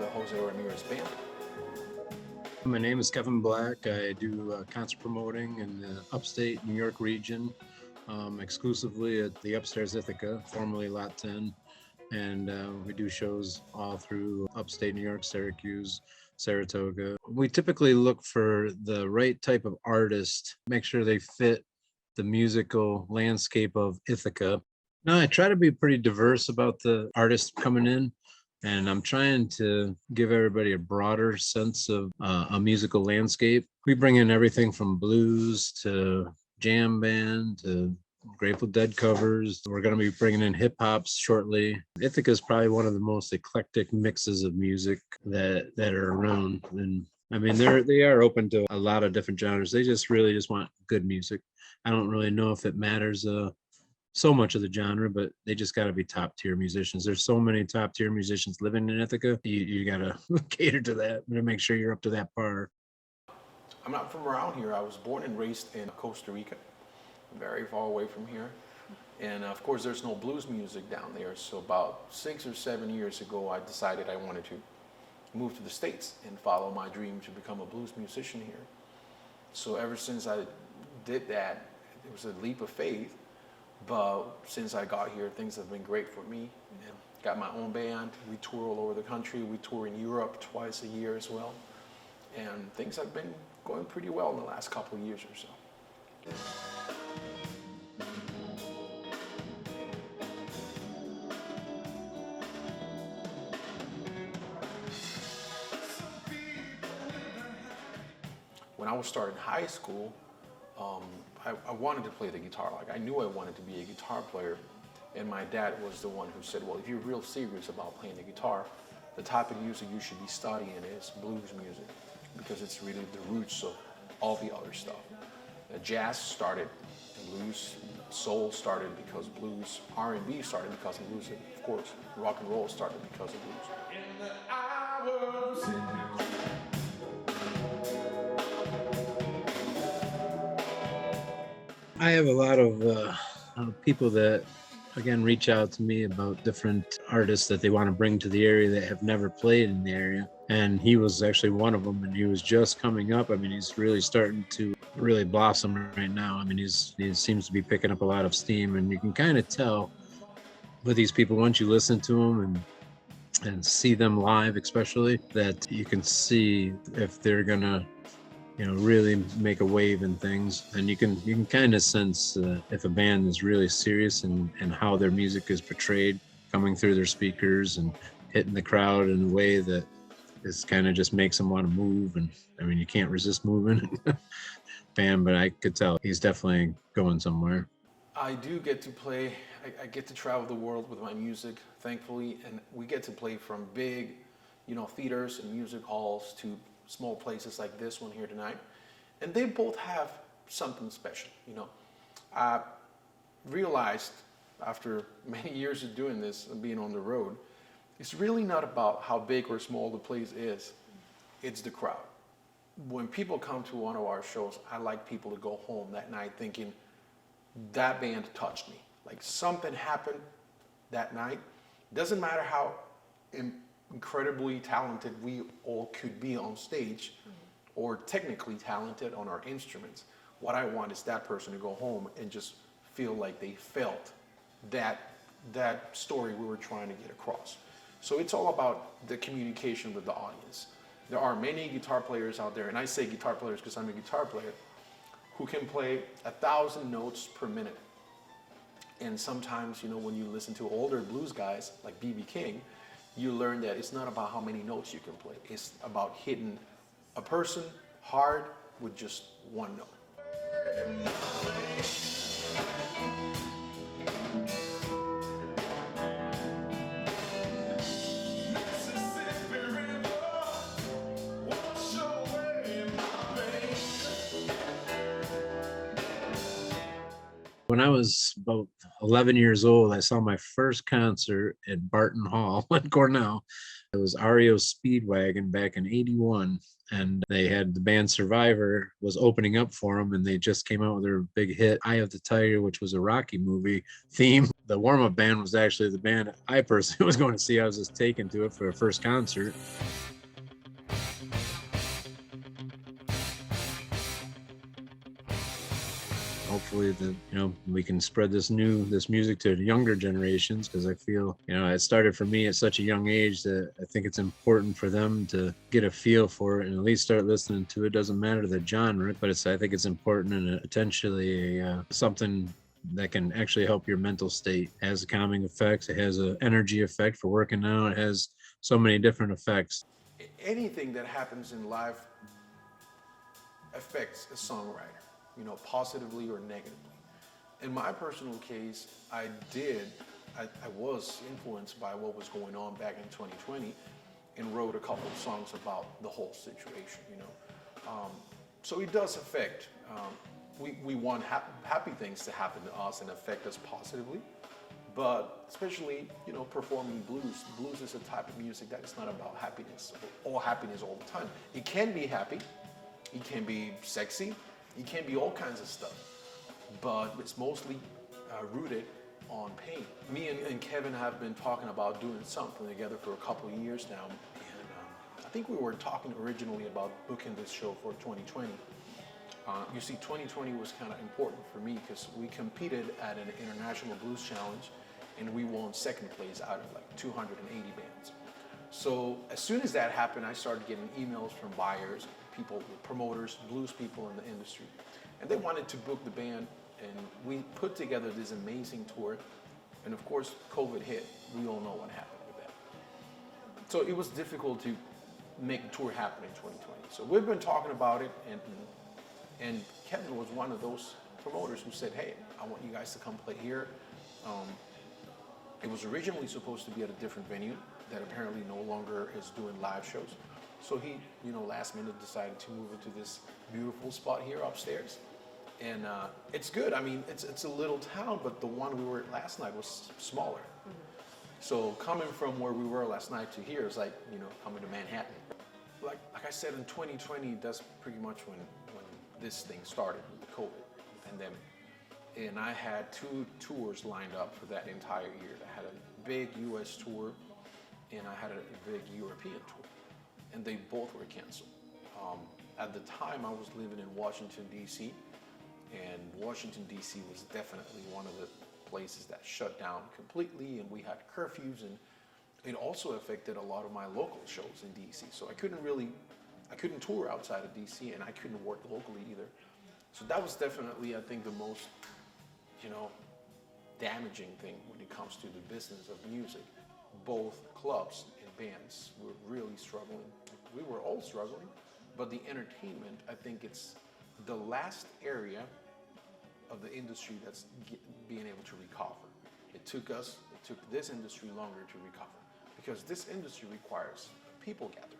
the Jose Ramirez Band. My name is Kevin Black. I do concert promoting in the upstate New York region, exclusively at the Upstairs Ithaca, formerly Lot 10. And we do shows all through upstate New York, Syracuse, Saratoga. We typically look for the right type of artist, make sure they fit the musical landscape of Ithaca. No, I try to be pretty diverse about the artists coming in, and I'm trying to give everybody a broader sense of a musical landscape. We bring in everything from blues to jam band to Grateful Dead covers. We're going to be bringing in hip hops shortly. Ithaca is probably one of the most eclectic mixes of music that are around, and I mean they are open to a lot of different genres. They just really just want good music. I don't really know if it matters so much of the genre, but they just got to be top tier musicians. There's so many top tier musicians living in Ithaca. You got to cater to that to make sure you're up to that par. I'm not from around here. I was born and raised in Costa Rica, very far away from here. And of course, there's no blues music down there. So about 6 or 7 years ago, I decided I wanted to move to the States and follow my dream to become a blues musician here. So ever since I did that, it was a leap of faith. But since I got here, things have been great for me. Got my own band. We tour all over the country. We tour in Europe twice a year as well. And things have been going pretty well in the last couple of years or so. When I was starting high school, I wanted to play the guitar. Like I knew I wanted to be a guitar player, and my dad was the one who said, well, if you're real serious about playing the guitar, the type of music you should be studying is blues music, because it's really the roots of all the other stuff. Jazz started in blues, soul started because of blues, R&B started because of blues, and of course, rock and roll started because of blues. In the hours I have a lot of people that, again, reach out to me about different artists that they want to bring to the area that have never played in the area. And he was actually one of them, and he was just coming up. I mean, he's really starting to really blossom right now. I mean, he seems to be picking up a lot of steam, and you can kind of tell with these people once you listen to them and see them live, especially, that you can see if they're gonna really make a wave in things. And you can kind of sense if a band is really serious and how their music is portrayed, coming through their speakers and hitting the crowd in a way that is kind of just makes them want to move. And I mean, you can't resist moving. Band, but I could tell he's definitely going somewhere. I do get to play, I get to travel the world with my music, thankfully, and we get to play from big, theaters and music halls to small places like this one here tonight. And they both have something special, I realized after many years of doing this and being on the road, it's really not about how big or small the place is, it's the crowd. When people come to one of our shows, I like people to go home that night thinking, that band touched me. Like something happened that night. Doesn't matter how incredibly talented we all could be on stage or technically talented on our instruments. What I want is that person to go home and just feel like they felt that story we were trying to get across. So it's all about the communication with the audience. There are many guitar players out there, and I say guitar players because I'm a guitar player, who can play 1,000 notes per minute. And sometimes, when you listen to older blues guys like B.B. King, you learn that it's not about how many notes you can play. It's about hitting a person hard with just one note. When I was about 11 years old, I saw my first concert at Barton Hall in Cornell. It was REO Speedwagon back in '81, and they had the band Survivor was opening up for them, and they just came out with their big hit, Eye of the Tiger, which was a Rocky movie theme. The warm-up band was actually the band I personally was going to see. I was just taken to it for a first concert. Hopefully that, we can spread this music to younger generations, because I feel, it started for me at such a young age that I think it's important for them to get a feel for it and at least start listening to it. Doesn't matter the genre, but I think it's important and potentially something that can actually help your mental state. It has calming effects. It has an energy effect for working out. It has so many different effects. Anything that happens in life affects a songwriter, positively or negatively. In my personal case, I was influenced by what was going on back in 2020 and wrote a couple of songs about the whole situation, So it does affect. We want happy things to happen to us and affect us positively, but especially, performing blues. Blues is a type of music that is not about happiness, all the time. It can be happy, it can be sexy, it can be all kinds of stuff, but it's mostly rooted on pain. Me and Kevin have been talking about doing something together for a couple of years now, and I think we were talking originally about booking this show for 2020. You see, 2020 was kind of important for me because we competed at an international blues challenge and we won second place out of like 280 bands. So as soon as that happened, I started getting emails from buyers, people, promoters, blues people in the industry, and they wanted to book the band, and we put together this amazing tour. And of course, COVID hit. We all know what happened with that. So it was difficult to make the tour happen in 2020. So we've been talking about it, and Kevin was one of those promoters who said, hey, I want you guys to come play here. It was originally supposed to be at a different venue that apparently no longer is doing live shows. So he, last minute decided to move it to this beautiful spot here upstairs. And it's good. I mean, it's a little town, but the one we were at last night was smaller. Mm-hmm. So coming from where we were last night to here is like, coming to Manhattan. Like I said, in 2020, that's pretty much when this thing started with the COVID pandemic. And I had 2 tours lined up for that entire year. I had a big US tour and I had a big European tour, and they both were canceled. At the time, I was living in Washington, D.C., and Washington, D.C. was definitely one of the places that shut down completely, and we had curfews, and it also affected a lot of my local shows in D.C. So I couldn't tour outside of D.C., and I couldn't work locally either. So that was definitely, I think, the most, damaging thing when it comes to the business of music. Both clubs and bands were really struggling. We were all struggling, but the entertainment, I think it's the last area of the industry that's being able to recover. It took this industry longer to recover because this industry requires people gathering.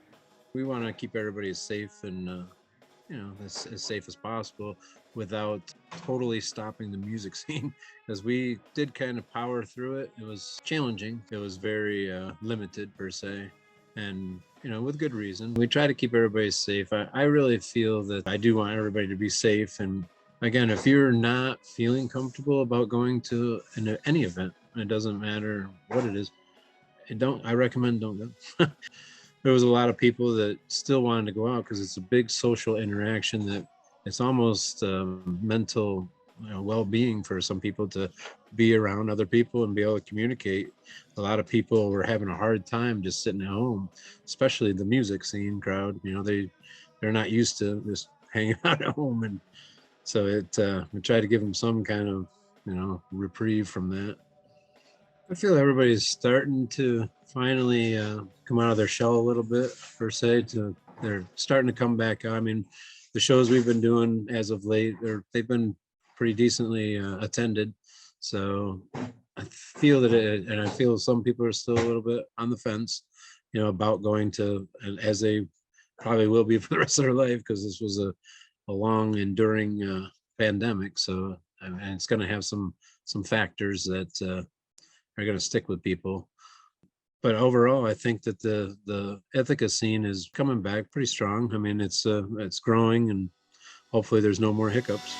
We want to keep everybody safe and as safe as possible without totally stopping the music scene, because we did kind of power through it. It was challenging. It was very limited per se, and with good reason. We try to keep everybody safe. I really feel that I do want everybody to be safe. And again, if you're not feeling comfortable about going to any event, it doesn't matter what it is, I recommend don't go. There was a lot of people that still wanted to go out because it's a big social interaction that it's almost mental well-being for some people to be around other people and be able to communicate. A lot of people were having a hard time just sitting at home, especially the music scene crowd. They're not used to just hanging out at home, and so we tried to give them some kind of reprieve from that. I feel everybody's starting to finally come out of their shell a little bit, per se. They're starting to come back. I mean, the shows we've been doing as of late, they've been pretty decently attended. So I feel that and I feel some people are still a little bit on the fence, about going to, and as they probably will be for the rest of their life, because this was a long, enduring pandemic. So, and it's going to have some factors that are going to stick with people. But overall, I think that the Ithaca scene is coming back pretty strong. I mean, it's growing, and hopefully there's no more hiccups.